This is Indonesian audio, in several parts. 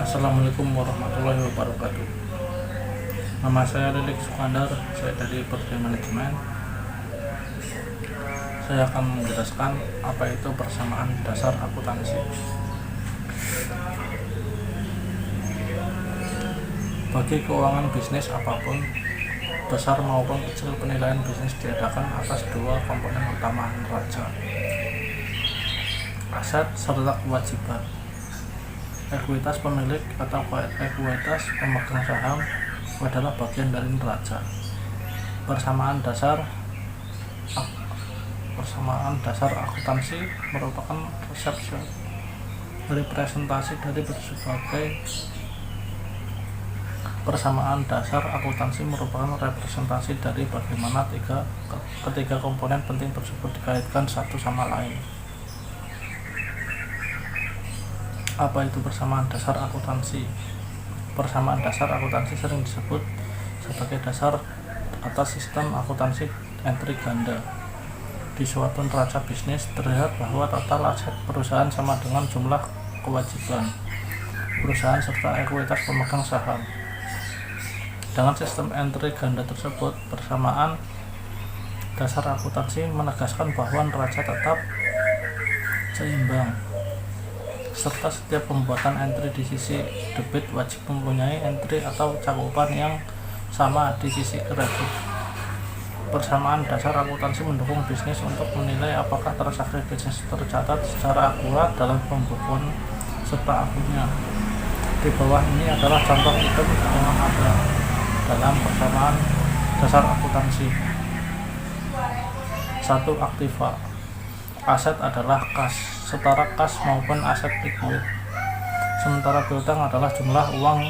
Assalamualaikum warahmatullahi wabarakatuh. Nama saya Lilik Sukandar, saya dari Program Manajemen. Saya akan menjelaskan apa itu persamaan dasar akuntansi. Bagi keuangan bisnis apapun, besar maupun kecil, penilaian bisnis diadakan atas dua komponen utama neraca, aset serta kewajiban. Ekuitas pemilik atau ekuitas pemegang saham adalah bagian dari neraca. Persamaan dasar akuntansi merupakan representasi dari berbagai persamaan dasar akuntansi merupakan representasi dari bagaimana ketiga komponen penting tersebut dikaitkan satu sama lain. Apa itu persamaan dasar akuntansi? Persamaan dasar akuntansi sering disebut sebagai dasar atas sistem akuntansi entry ganda. Di suatu neraca bisnis terlihat bahwa total aset perusahaan sama dengan jumlah kewajiban perusahaan serta ekuitas pemegang saham. Dengan sistem entry ganda tersebut, persamaan dasar akuntansi menegaskan bahwa neraca tetap seimbang, serta setiap pembuatan entry di sisi debit wajib mempunyai entry atau cakupan yang sama di sisi kredit. Persamaan dasar akuntansi mendukung bisnis untuk menilai apakah transaksi bisnis tercatat secara akurat dalam pembukuan serta akunnya. Di bawah ini adalah contoh item yang ada dalam persamaan dasar akuntansi. 1. Aktiva. Aset adalah kas, setara kas maupun aset likuid. Sementara piutang adalah jumlah uang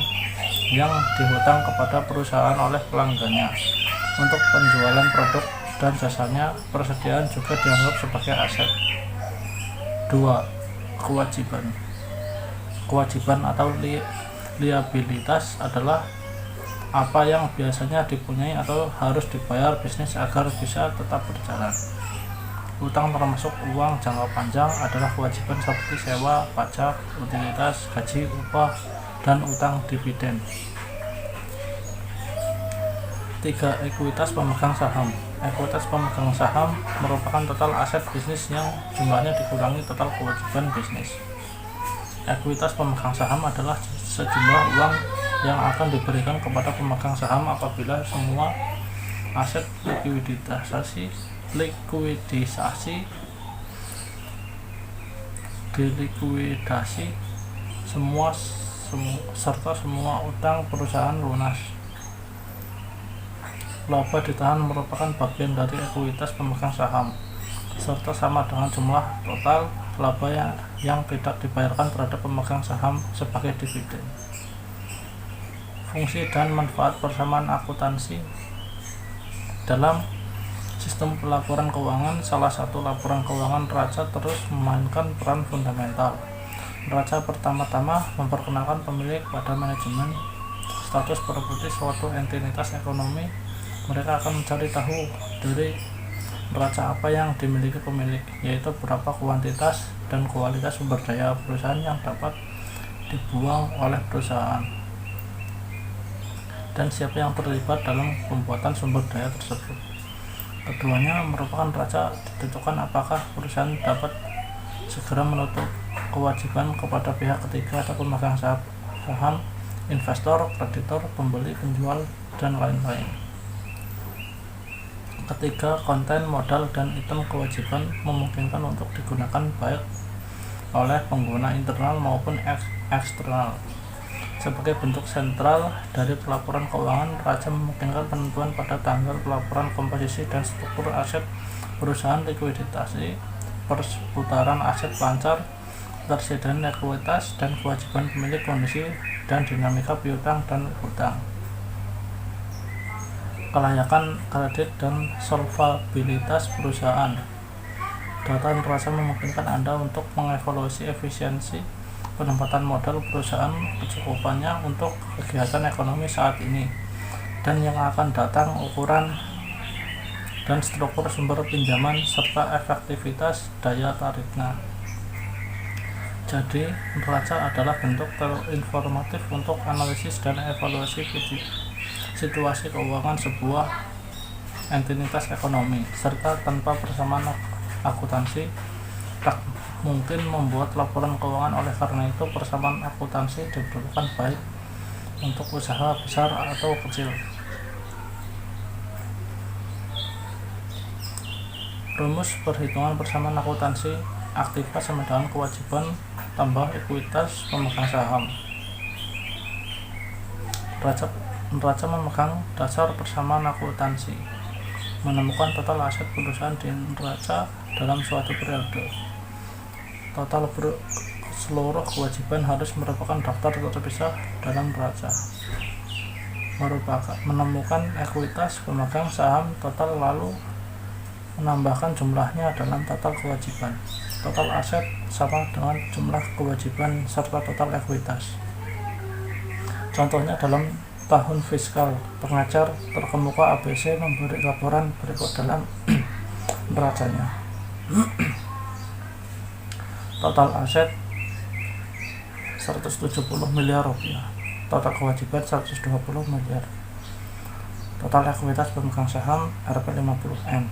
yang dihutang kepada perusahaan oleh pelanggannya untuk penjualan produk dan jasanya. Persediaan juga dianggap sebagai aset. 2. Kewajiban atau liabilitas adalah apa yang biasanya dipunyai atau harus dibayar bisnis agar bisa tetap berjalan. Utang termasuk uang jangka panjang adalah kewajiban seperti sewa, pajak, utilitas, gaji, upah, dan utang dividen. 3. Ekuitas pemegang saham. Ekuitas pemegang saham merupakan total aset bisnis yang jumlahnya dikurangi total kewajiban bisnis. Ekuitas pemegang saham adalah sejumlah uang yang akan diberikan kepada pemegang saham apabila semua aset dilikuidasi serta semua utang perusahaan lunas. Laba ditahan merupakan bagian dari ekuitas pemegang saham serta sama dengan jumlah total laba yang tidak dibayarkan terhadap pemegang saham sebagai dividen. Fungsi dan manfaat persamaan akuntansi. Dalam sistem pelaporan keuangan, salah satu laporan keuangan neraca terus memainkan peran fundamental. Neraca pertama-tama memperkenalkan pemilik pada manajemen status properti suatu entitas ekonomi. Mereka akan mencari tahu dari neraca apa yang dimiliki pemilik, yaitu berapa kuantitas dan kualitas sumber daya perusahaan yang dapat dibuang oleh perusahaan, dan siapa yang terlibat dalam pembuatan sumber daya tersebut. Keduanya merupakan neraca ditentukan apakah perusahaan dapat segera menutup kewajiban kepada pihak ketiga atau pemegang saham, investor, kreditor, pembeli, penjual, dan lain-lain. Ketiga, konten, modal, dan item kewajiban memungkinkan untuk digunakan baik oleh pengguna internal maupun eksternal. Sebagai bentuk sentral dari pelaporan keuangan, neraca memungkinkan penentuan pada tanggal pelaporan komposisi dan struktur aset perusahaan, likuiditas, perputaran aset lancar, ketersediaan ekuitas dan kewajiban pemilik, kondisi dan dinamika piutang dan hutang, kelayakan kredit dan solvabilitas perusahaan. Data neraca memungkinkan Anda untuk mengevaluasi efisiensi penempatan modal perusahaan, kecukupannya untuk kegiatan ekonomi saat ini dan yang akan datang, ukuran dan struktur sumber pinjaman, serta efektivitas daya tariknya. Jadi, neraca adalah bentuk terinformatif untuk analisis dan evaluasi situasi keuangan sebuah entitas ekonomi, serta tanpa persamaan akuntansi tak mungkin membuat laporan keuangan. Oleh karena itu, persamaan akuntansi diperlukan baik untuk usaha besar atau kecil. Rumus perhitungan persamaan akuntansi aktiva sama dengan kewajiban tambah ekuitas pemegang saham. Neraca memegang dasar persamaan akuntansi, menemukan total aset perusahaan di neraca dalam suatu periode. Total seluruh kewajiban harus merupakan daftar terpisah dalam neraca. Menemukan ekuitas pemegang saham total lalu menambahkan jumlahnya dalam total kewajiban. Total aset sama dengan jumlah kewajiban serta total ekuitas. Contohnya dalam tahun fiskal, pengajar terkemuka ABC memberi laporan berikut dalam neracanya. Total aset 170 miliar rupiah, total kewajiban 120 miliar, total ekuitas pemegang saham Rp 50M.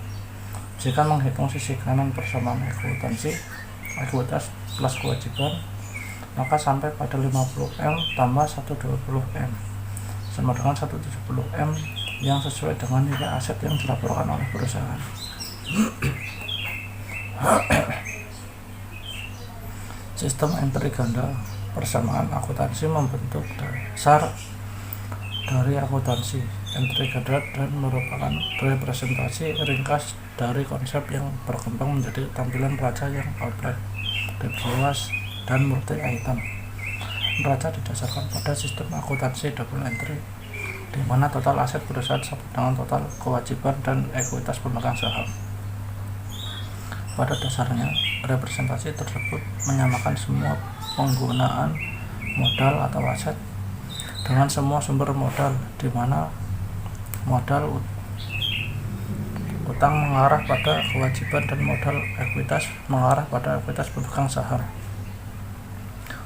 Jika menghitung sisi kanan persamaan ekuitas plus kewajiban, maka sampai pada 50M tambah 120M sama dengan 170M yang sesuai dengan nilai aset yang dilaporkan oleh perusahaan. Sistem entry ganda persamaan akuntansi membentuk dasar dari akuntansi. Entry ganda dan merupakan representasi ringkas dari konsep yang berkembang menjadi tampilan neraca yang outline, debit dan multi item. Neraca didasarkan pada sistem akuntansi double entry, di mana total aset perusahaan sama dengan total kewajiban dan ekuitas pemegang saham. Pada dasarnya, representasi tersebut menyamakan semua penggunaan modal atau aset dengan semua sumber modal, di mana modal utang mengarah pada kewajiban dan modal ekuitas mengarah pada ekuitas pemegang saham.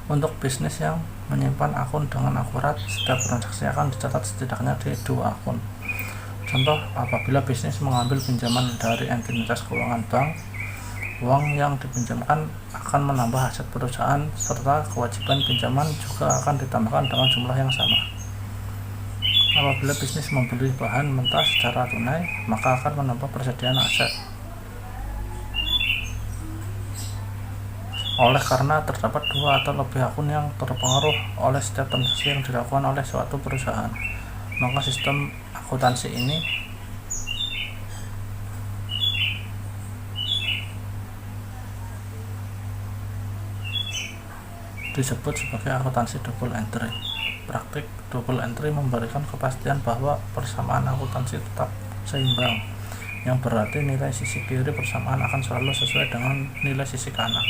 Untuk bisnis yang menyimpan akun dengan akurat, setiap transaksi akan dicatat setidaknya di 2 akun. Contoh, apabila bisnis mengambil pinjaman dari entitas keuangan bank, uang yang dipinjamkan akan menambah aset perusahaan serta kewajiban pinjaman juga akan ditambahkan dengan jumlah yang sama. Apabila bisnis membeli bahan mentah secara tunai, maka akan menambah persediaan aset. Oleh karena terdapat 2 atau lebih akun yang terpengaruh oleh setiap transaksi yang dilakukan oleh suatu perusahaan, maka sistem akuntansi ini disebut sebagai akuntansi double entry. Praktik double entry memberikan kepastian bahwa persamaan akuntansi tetap seimbang, yang berarti nilai sisi kiri persamaan akan selalu sesuai dengan nilai sisi kanan.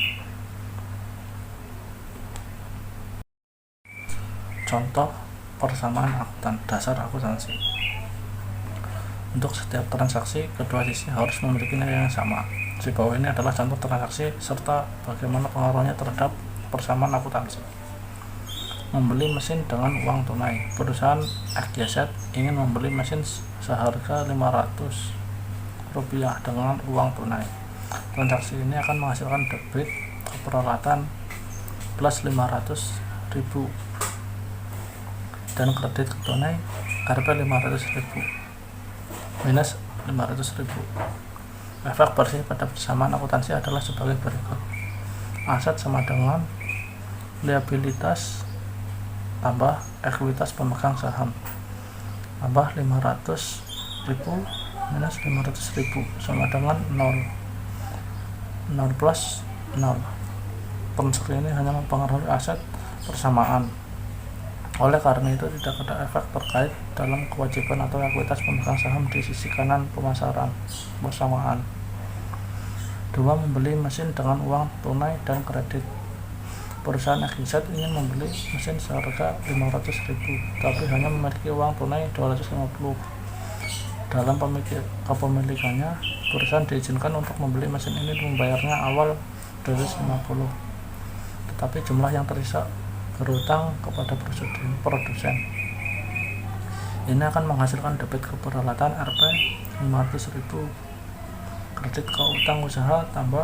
Contoh persamaan dasar akuntansi. Untuk setiap transaksi, kedua sisi harus memiliki nilai yang sama. Di bawah ini adalah contoh transaksi serta bagaimana pengaruhnya terhadap persamaan akuntansi. Membeli mesin dengan uang tunai. Perusahaan XYZ ingin membeli mesin seharga Rp500 dengan uang tunai. Transaksi ini akan menghasilkan debit peralatan plus Rp500.000 dan kredit tunai Rp500.000 minus Rp500.000. Efek bersih pada persamaan akuntansi adalah sebagai berikut. Aset sama dengan liabilitas tambah ekuitas pemegang saham tambah Rp500.000 minus Rp500.000 sama dengan 0 plus 0. Unsur ini hanya mempengaruhi aset persamaan. Oleh karena itu, tidak ada efek terkait dalam kewajiban atau ekuitas pemegang saham di sisi kanan pemasaran persamaan. 2. Membeli mesin dengan uang tunai dan kredit. Perusahaan XYZ ingin membeli mesin seharga Rp500.000, tapi hanya memiliki uang tunai Rp250. Dalam kepemilikannya, perusahaan diizinkan untuk membeli mesin ini membayarnya awal Rp250. tapi jumlah yang tersisa berutang kepada produsen. Ini akan menghasilkan debit ke peralatan Rp 500.000, kredit ke utang usaha tambah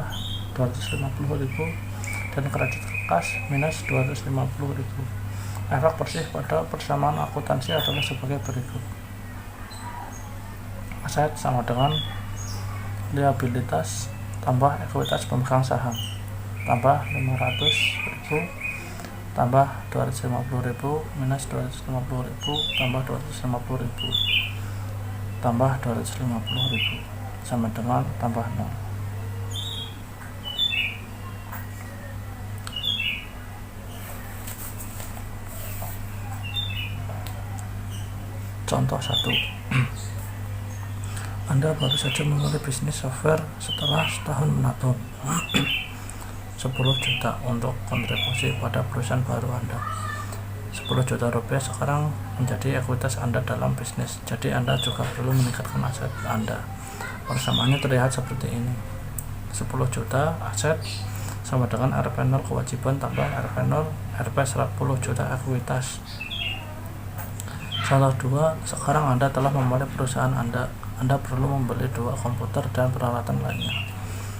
250.000, dan kredit ke kas minus 250.000. Efek bersih pada persamaan akuntansi adalah sebagai berikut. Aset sama dengan liabilitas tambah ekuitas pemegang saham tambah 500.000 tambah 250.000 minus 250.000 tambah 250.000 tambah 250.000 sama dengan tambah 0. Contoh 1. Anda baru saja memulai bisnis software setelah setahun menabung 10 juta untuk kontribusi pada perusahaan baru Anda. 10 juta rupiah sekarang menjadi ekuitas Anda dalam bisnis, jadi Anda juga perlu meningkatkan aset Anda. Persamaannya terlihat seperti ini. 10 juta aset sama dengan Rp0 kewajiban tambah Rp0 Rp 10 juta ekuitas. Contoh 2, sekarang Anda telah memulai perusahaan Anda perlu membeli 2 komputer dan peralatan lainnya.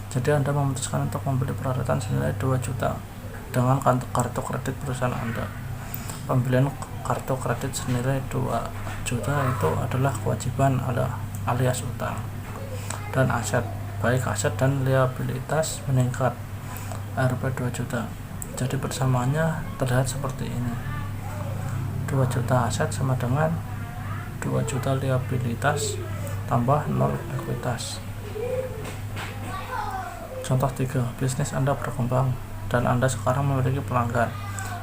Jadi Anda memutuskan untuk membeli peralatan senilai 2 juta dengan kartu kredit perusahaan Anda. Pembelian kartu kredit senilai 2 juta itu adalah kewajiban alias utang. Dan aset, baik aset dan liabilitas meningkat Rp 2 juta. Jadi persamaannya terlihat seperti ini. 2 juta aset sama dengan 2 juta liabilitas tambah 0 ekuitas. Contoh 3, bisnis Anda berkembang dan Anda sekarang memiliki pelanggan.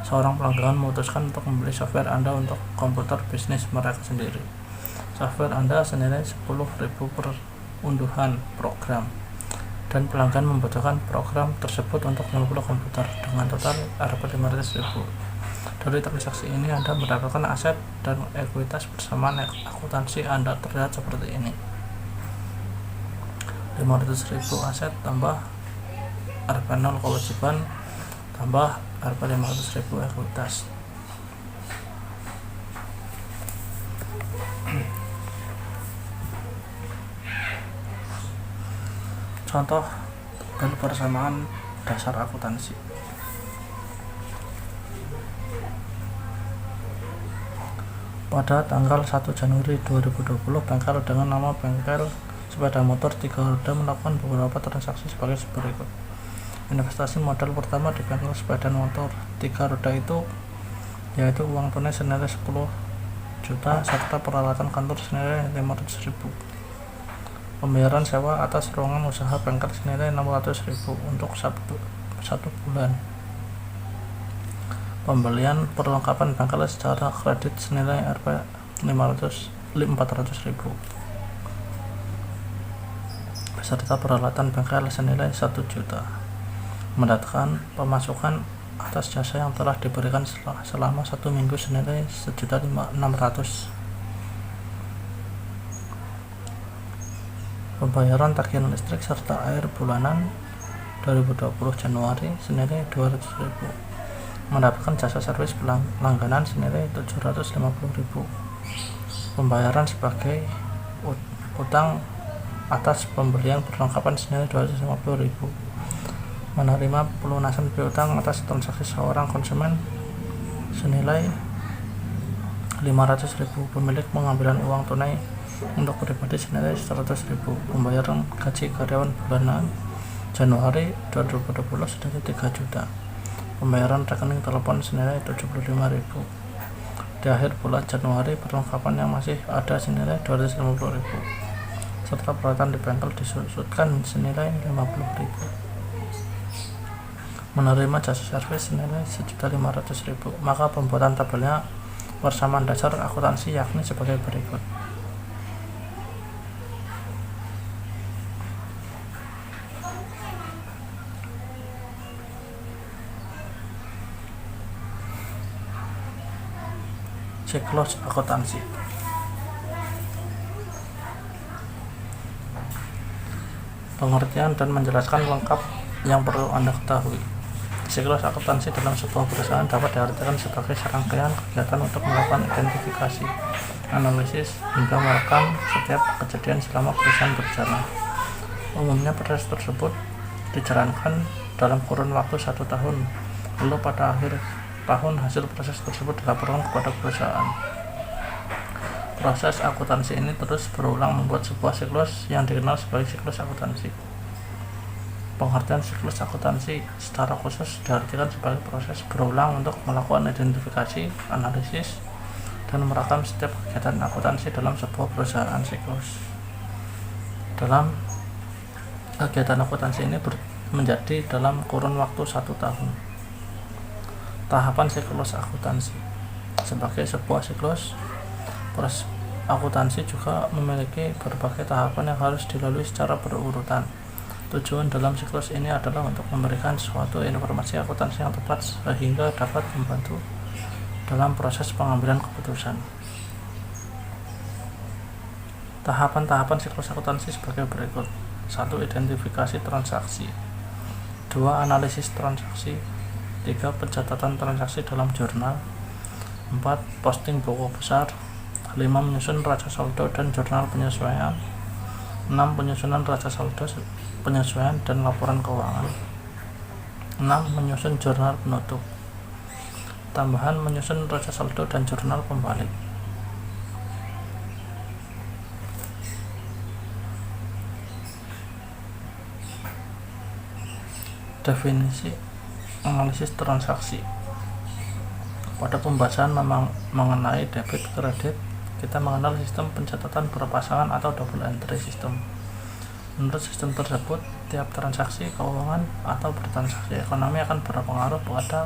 Seorang pelanggan memutuskan untuk membeli software Anda untuk komputer bisnis mereka sendiri. Software Anda senilai 10.000 per unduhan program, dan pelanggan membutuhkan program tersebut untuk 50 komputer dengan total Rp 500.000. Dari transaksi ini Anda mendapatkan aset dan ekuitas bersamaan akuntansi Anda terlihat seperti ini. 500.000 aset tambah Rp0 kewajiban tambah Rp 500.000 ekuitas. Contoh tabel persamaan dasar akuntansi. Pada tanggal 1 Januari 2020, bengkel dengan nama bengkel sepeda motor 3 roda melakukan beberapa transaksi sebagai berikut. Investasi modal pertama di bengkel sepeda motor 3 roda itu yaitu uang tunai senilai 10 juta serta peralatan kantor senilai 500.000. Pembayaran sewa atas ruangan usaha bengkel senilai 600.000 untuk 1 bulan. Pembelian perlengkapan bengkel secara kredit senilai Rp 400.000 beserta peralatan bengkel senilai 1 juta. Mendatangkan pemasukan atas jasa yang telah diberikan selama 1 minggu senilai 1.600.000. Pembayaran tagihan listrik serta air bulanan 2020 Januari senilai 200.000. Mendapatkan jasa servis langganan senilai 750.000. Pembayaran sebagai utang atas pembelian perlengkapan senilai 250.000. Menerima pelunasan piutang atas transaksi seorang konsumen senilai 500.000. Pemilik pengambilan uang tunai untuk pribadi senilai 100.000. Pembayaran gaji karyawan bulanan Januari 2020 senilai 3 juta. Pembayaran rekening telepon senilai 75.000. Di akhir bulan Januari, perlengkapan yang masih ada senilai 250.000 serta peralatan di bengkel disusutkan senilai 50.000. Menerima jasa servis senilai 1.500.000. Maka pembuatan tabelnya persamaan dasar akuntansi yakni sebagai berikut. Siklus akuntansi. Pengertian dan menjelaskan lengkap yang perlu Anda ketahui. Siklus akuntansi dalam sebuah perusahaan dapat diartikan sebagai serangkaian kegiatan untuk melakukan identifikasi, analisis, hingga merekam setiap kejadian selama perusahaan berjalan. Umumnya proses tersebut dijalankan dalam kurun waktu 1 tahun, lalu pada akhir tahun hasil proses tersebut dilaporkan kepada perusahaan. Proses akuntansi ini terus berulang membuat sebuah siklus yang dikenal sebagai siklus akuntansi. Pengertian siklus akuntansi secara khusus diartikan sebagai proses berulang untuk melakukan identifikasi, analisis, dan merekam setiap kegiatan akuntansi dalam sebuah perusahaan. Siklus dalam kegiatan akuntansi ini menjadi dalam kurun waktu 1 tahun. Tahapan siklus akuntansi. Sebagai sebuah siklus, proses akuntansi juga memiliki berbagai tahapan yang harus dilalui secara berurutan. Tujuan dalam siklus ini adalah untuk memberikan suatu informasi akuntansi yang tepat sehingga dapat membantu dalam proses pengambilan keputusan. Tahapan-tahapan siklus akuntansi sebagai berikut. 1. Identifikasi transaksi. 2. Analisis transaksi. 3. Pencatatan transaksi dalam jurnal. 4. Posting buku besar. 5. Menyusun raca saldo dan jurnal penyesuaian. 6. Penyusunan raca saldo, penyesuaian, dan laporan keuangan. 6. Menyusun jurnal penutup. Tambahan menyusun raca saldo dan jurnal pembalik. Definisi analisis transaksi. Pada pembahasan mengenai debit kredit, kita mengenal sistem pencatatan berpasangan atau double entry system. Menurut sistem tersebut, tiap transaksi keuangan atau bertransaksi ekonomi akan berpengaruh pada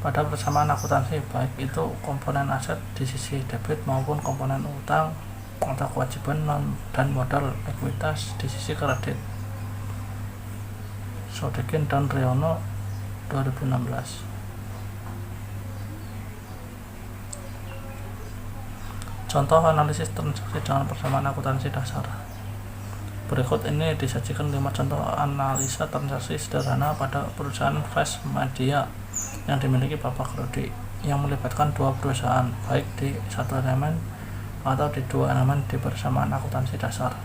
persamaan akuntansi, baik itu komponen aset di sisi debit maupun komponen utang atau kewajiban dan modal ekuitas di sisi kredit. Sodikin dan Riono 2016. Contoh analisis transaksi dengan persamaan akuntansi dasar. Berikut ini disajikan 5 contoh analisa transaksi sederhana pada perusahaan Flash Media yang dimiliki Bapak Rudi, yang melibatkan 2 perusahaan, baik di 1 elemen atau di 2 elemen di persamaan akuntansi dasar.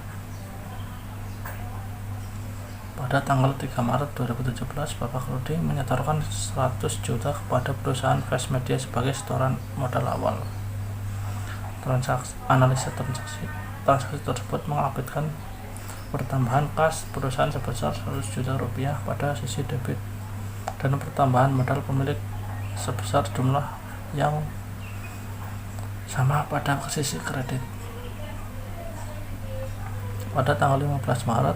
Pada tanggal 3 Maret 2017, Bapak Rudi menyetorkan 100 juta kepada perusahaan Flash Media sebagai setoran modal awal. Analisa transaksi tersebut mengakibatkan pertambahan kas perusahaan sebesar 100 juta rupiah pada sisi debit dan pertambahan modal pemilik sebesar jumlah yang sama pada sisi kredit. Pada tanggal 15 Maret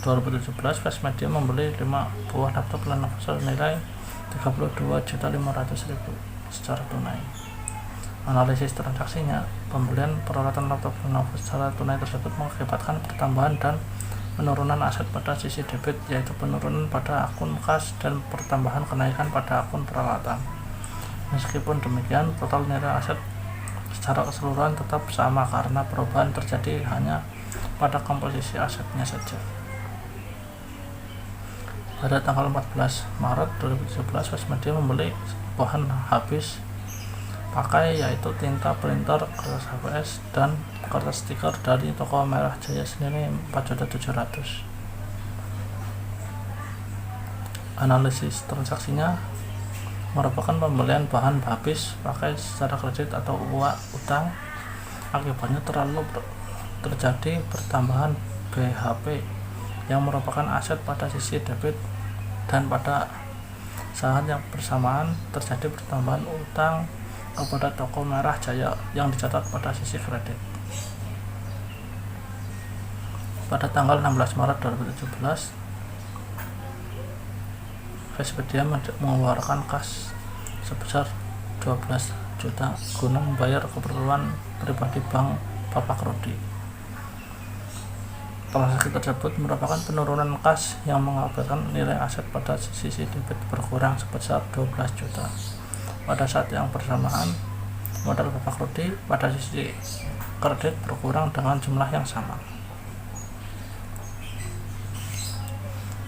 2017, Flash Media membeli 5 buah laptop Lenovo senilai 32.500.000 secara tunai. Analisis transaksinya, pembelian peralatan laptop Lenovo secara tunai tersebut mengakibatkan pertambahan dan penurunan aset pada sisi debit, yaitu penurunan pada akun kas dan pertambahan kenaikan pada akun peralatan. Meskipun demikian, total nilai aset secara keseluruhan tetap sama karena perubahan terjadi hanya pada komposisi asetnya saja. Pada tanggal 14 Maret 2017, Flash Media membeli bahan habis pakai, yaitu tinta printer, kertas HVS, dan kertas stiker dari toko Merah Jaya senilai 4.700.000. Analisis transaksinya merupakan pembelian bahan habis pakai secara kredit atau utang. Akibatnya terjadi pertambahan BHP yang merupakan aset pada sisi debit, dan pada saat yang bersamaan terjadi pertambahan utang kepada toko Merah Jaya yang dicatat pada sisi kredit. Pada tanggal 16 Maret 2017, Flash Media mengeluarkan kas sebesar 12 juta guna membayar keperluan pribadi bank Bapak Rudi. Transaksi tersebut merupakan penurunan kas yang mengakibatkan nilai aset pada sisi debit berkurang sebesar 12 juta. Pada saat yang bersamaan, modal Bapak Rudi pada sisi kredit berkurang dengan jumlah yang sama.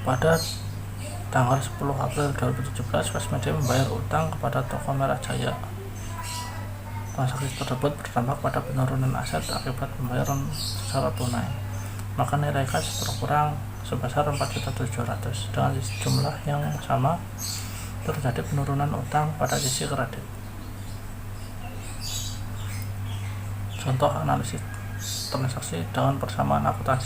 Pada Tanggal 10 April 2017, West Media membayar utang kepada Toko Merah Jaya. Transaksi tersebut berdampak pada penurunan aset akibat pembayaran secara tunai. Maka nilai kas berkurang sebesar 4.700.000. Dengan jumlah yang sama, terjadi penurunan utang pada sisi kredit. Contoh analisis transaksi dengan persamaan akuntansi.